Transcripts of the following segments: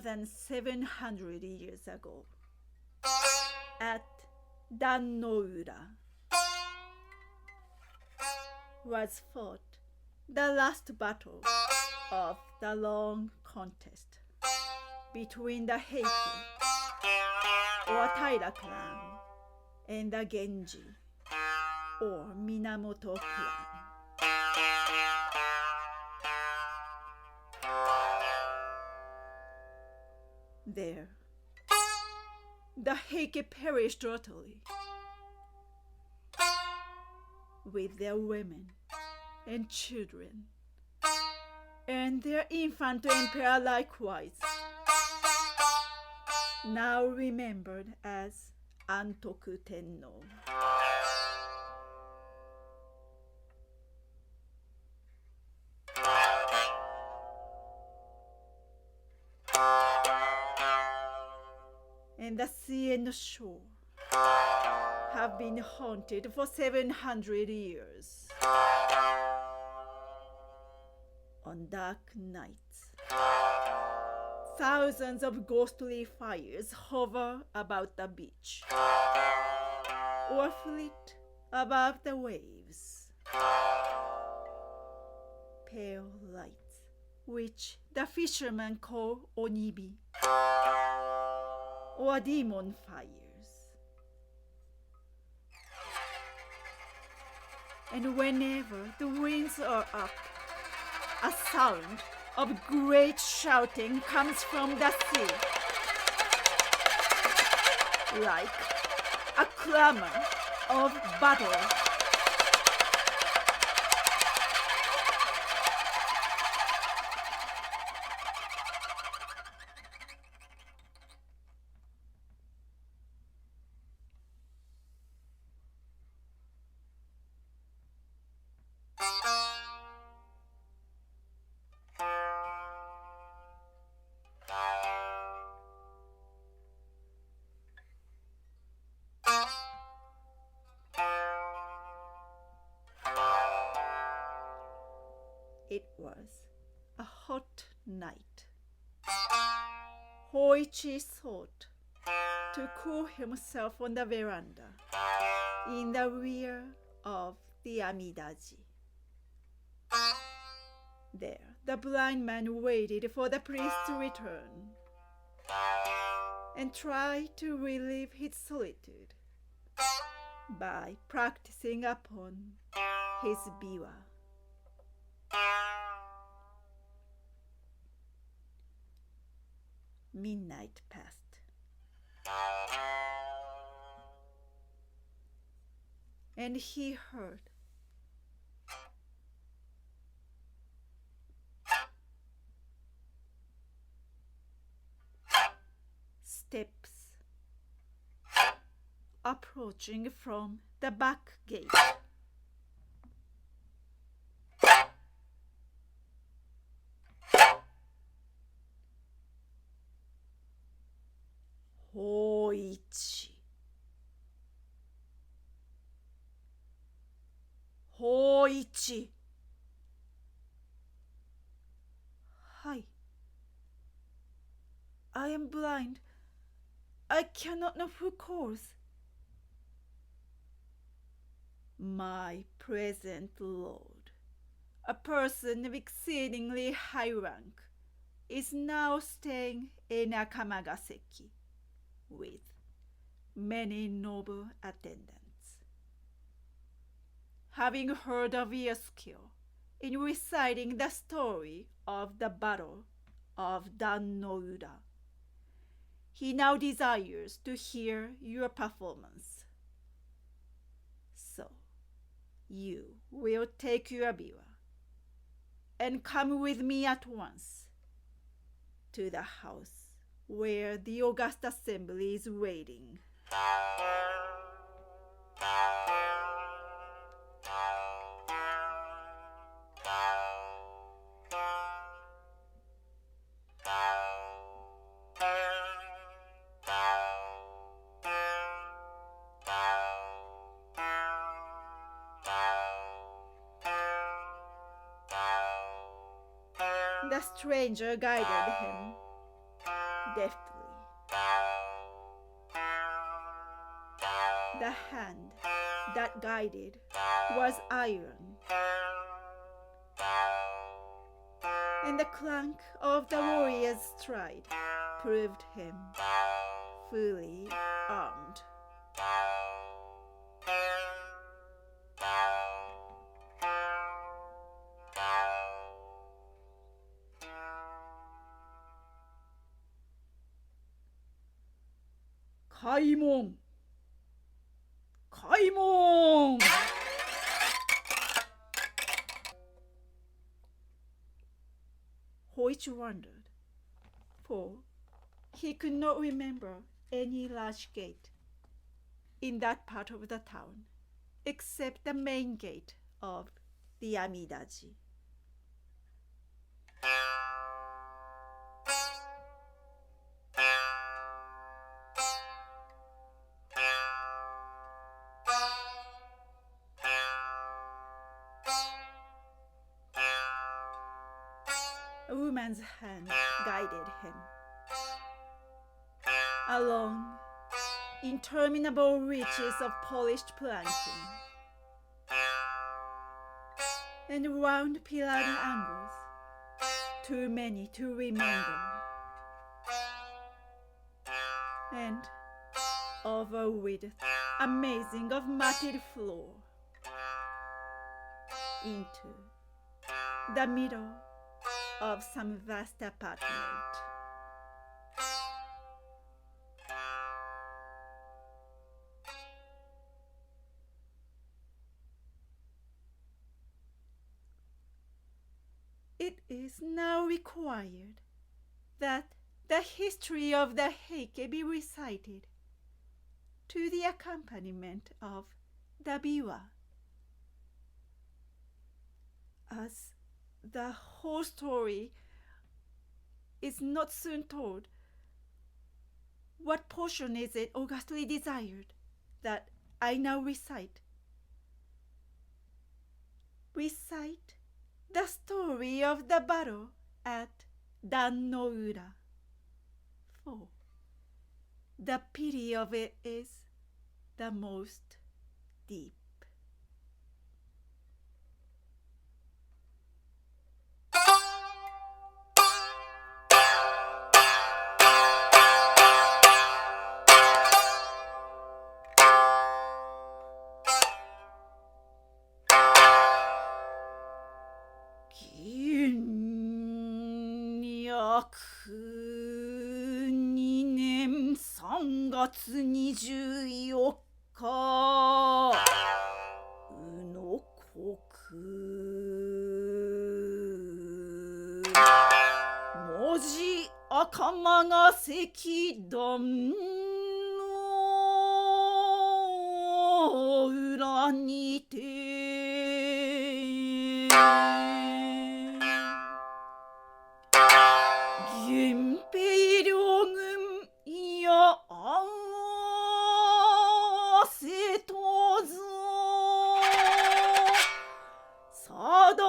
than 700 years ago, at Dan-no-ura, was fought the last battle of the long contest between the Heike or Taira clan and the Genji or Minamoto clan. There, the Heike perished utterly, with their women and children, and their infant emperor likewise, now remembered as Antoku Tenno. And the sea and the shore have been haunted for 700 years. On dark nights, thousands of ghostly fires hover about the beach or flit above the waves. Pale lights, which the fishermen call onibi, or demon fires. And whenever the winds are up, a sound of great shouting comes from the sea, like a clamor of battle. It was a hot night. Hoichi thought to cool himself on the veranda in the rear of the Amidaji. There, the blind man waited for the priest's return and tried to relieve his solitude by practicing upon his biwa. Midnight passed, and he heard steps approaching from the back gate. Hoichi. Hoichi. Hi. I am blind. I cannot know who calls. My present lord, a person of exceedingly high rank, is now staying in Akamagaseki with many noble attendants. Having heard of your skill in reciting the story of the battle of Dan-no-ura, he now desires to hear your performance. So, you will take your biwa and come with me at once to the house where the august assembly is waiting. The stranger guided him deftly. The hand that guided was iron, and the clank of the warrior's stride proved him fully armed. Kaimon! Kaimon! Hoichi wondered, for he could not remember any large gate in that part of the town except the main gate of the Amidaji. A woman's hand guided him along interminable reaches of polished planking and round pillared angles, too many to remember, and of a width amazing of matted floor into the middle of some vast apartment. It is now required that the history of the Heike be recited to the accompaniment of the biwa, as the whole story is not soon told. What portion is it augustly desired that I now recite? Recite the story of the battle at Dan-no-ura, for the pity of it is the most deep.2年3月24日、宇野国文字赤間が石段の裏にて源平両軍や合わせとぞ定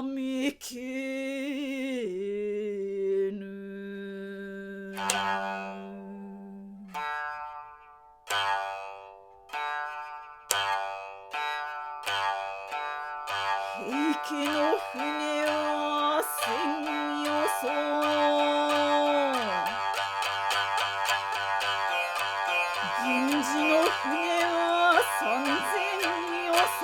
めけぬ。平家の船は千よそ源氏の船は3000よそ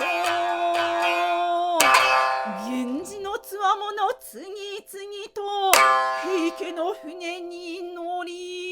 源氏のつわもの次々と平家の船に乗り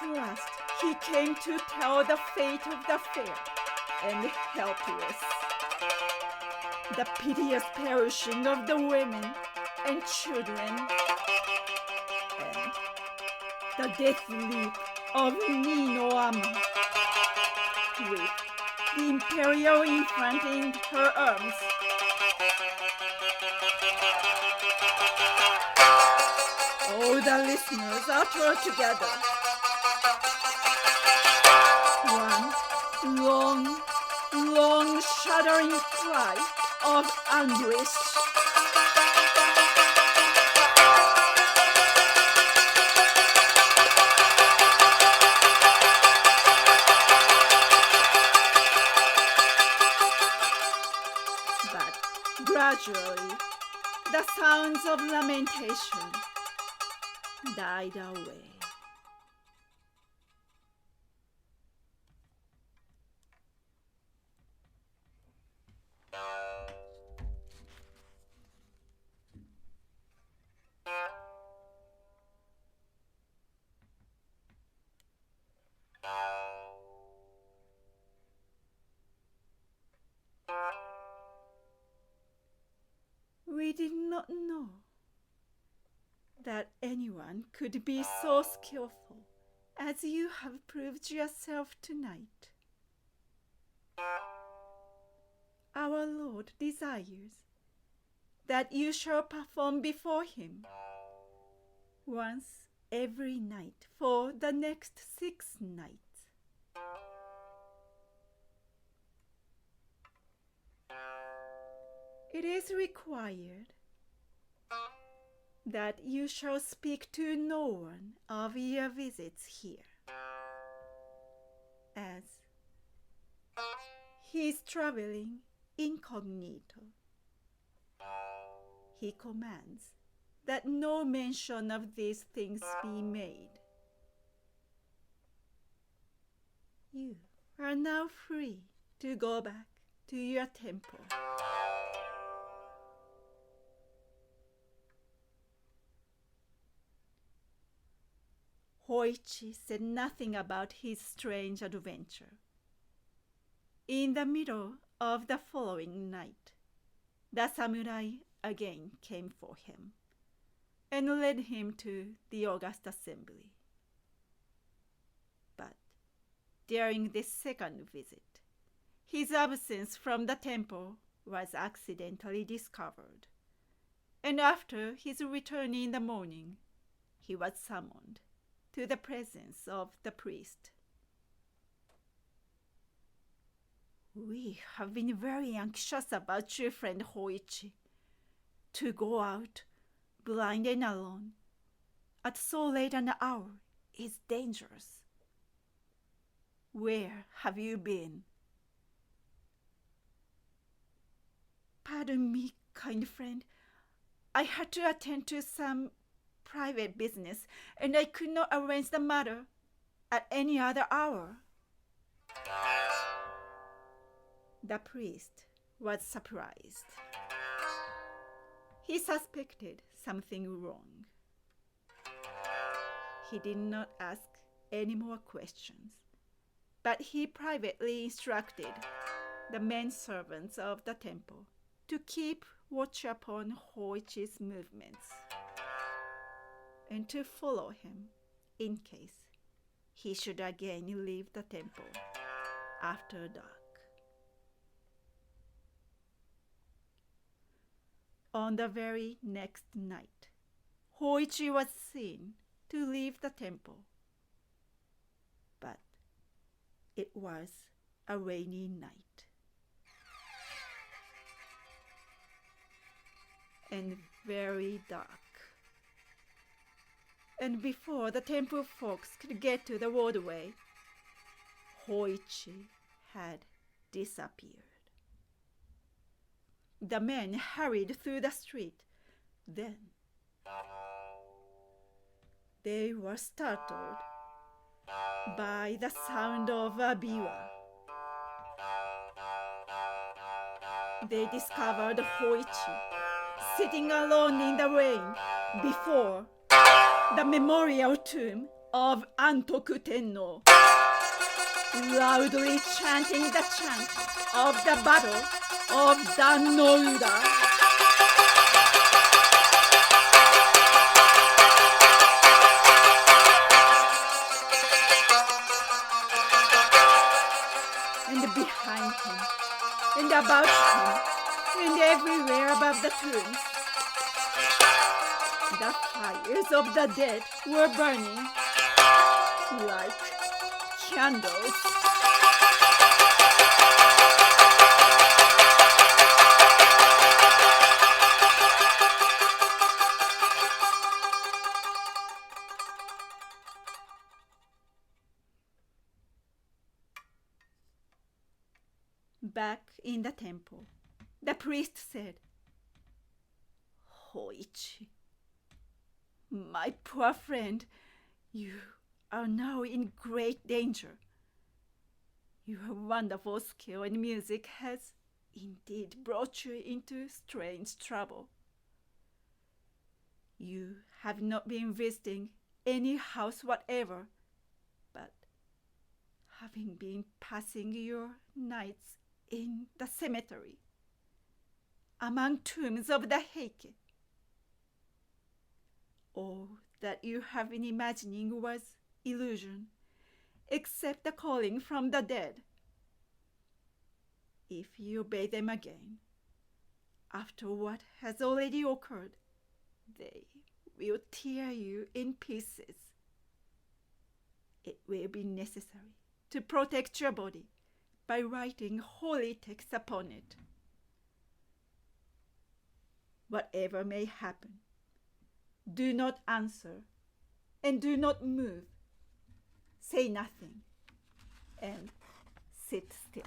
At last he came to tell the fate of the fair and helpless, the piteous perishing of the women and children, and the death leap of Nino Ama, with the imperial infant in her arms. All the listeners uttered together one long, long shuddering cry of anguish. But gradually, the sounds of lamentation died away. We did not know that anyone could be so skillful as you have proved yourself tonight. Our Lord desires that you shall perform before him once every night for the next 6 nights. It is required that you shall speak to no one of your visits here, as he is traveling incognito. He commands that no mention of these things be made. You are now free to go back to your temple. Hoichi said nothing about his strange adventure. In the middle of the following night, the samurai again came for him and led him to the august assembly. But during this second visit, his absence from the temple was accidentally discovered, and after his return in the morning, he was summoned to the presence of the priest. We have been very anxious about your friend Hoichi. To go out, blind and alone, at so late an hour is dangerous. Where have you been? Pardon me, kind friend. I had to attend to some private business, and I could not arrange the matter at any other hour. The priest was surprised. He suspected something wrong. He did not ask any more questions, but he privately instructed the men servants of the temple to keep watch upon Hoichi's movements and to follow him in case he should again leave the temple after dark. On the very next night, Hoichi was seen to leave the temple, but it was a rainy night and very dark. And before the temple folks could get to the roadway, Hoichi had disappeared. The men hurried through the street. Then they were startled by the sound of a biwa. They discovered Hoichi sitting alone in the rain before the memorial tomb of Antoku Tenno, loudly chanting the chant of the battle of Dan-no-Ura. And behind him, and about him, and everywhere above the tombs, the fires of the dead were burning like candles. Back in the temple, the priest said, "Hoichi, my poor friend, you are now in great danger. Your wonderful skill in music has indeed brought you into strange trouble. You have not been visiting any house whatever, but having been passing your nights in the cemetery, among tombs of the Heike. All that you have been imagining was illusion, except the calling from the dead. If you obey them again, after what has already occurred, they will tear you in pieces. It will be necessary to protect your body by writing holy texts upon it. Whatever may happen, do not answer and do not move. Say nothing and sit still."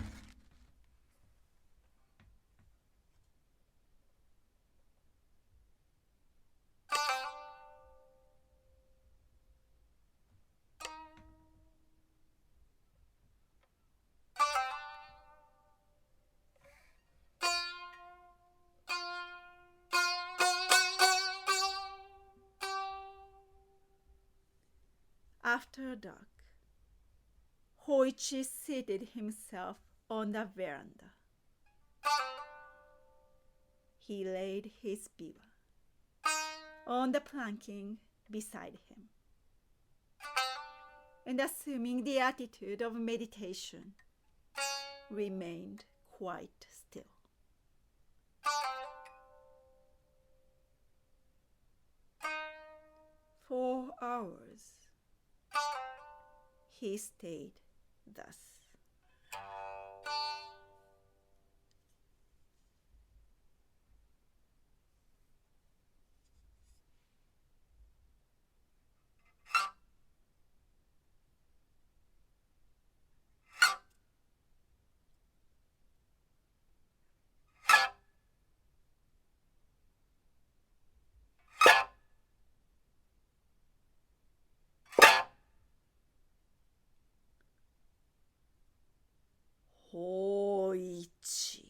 After dark, Hoichi seated himself on the veranda. He laid his biwa on the planking beside him, and assuming the attitude of meditation, remained quite still. For hours, he stayed thus. Hoichi.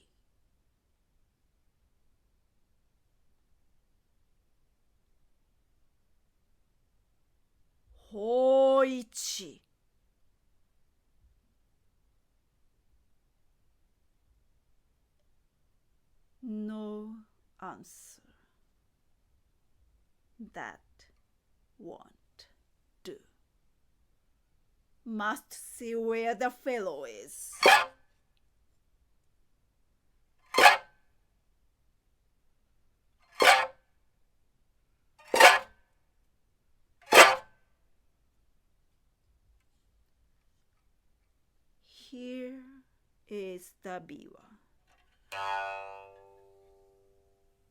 Hoichi. No answer. That won't do. Must see where the fellow is. Here is the biwa.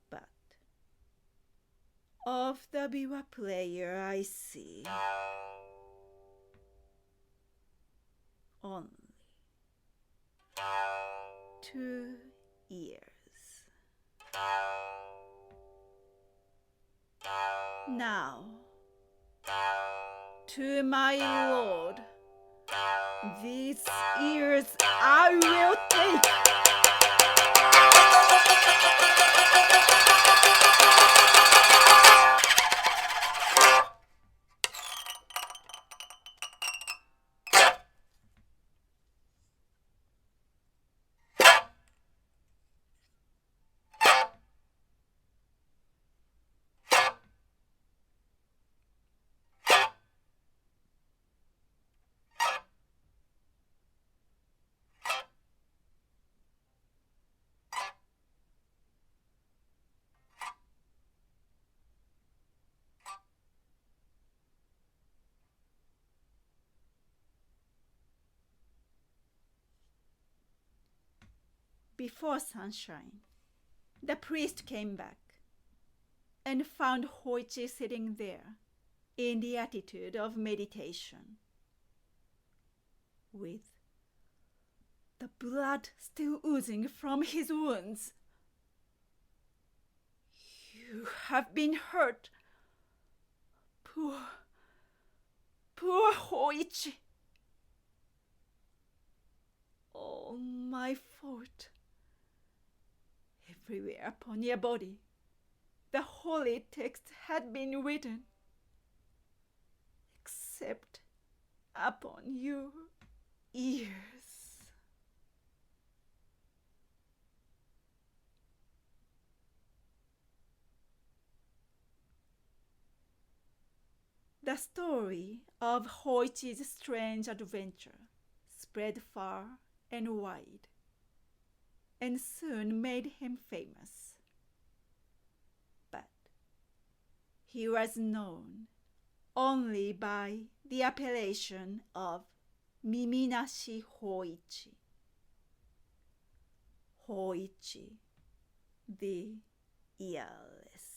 But of the biwa player I see only 2 years. Now, to my lord, these ears I will take. before sunshine, the priest came back and found Hoichi sitting there in the attitude of meditation, with the blood still oozing from his wounds. "You have been hurt. Poor Hoichi. All my fault. Everywhere upon your body, the holy text had been written, except upon your ears." The story of Hoichi's strange adventure spread far and wide, and soon made him famous. But he was known only by the appellation of Miminashi Hoichi. Hoichi the Earless.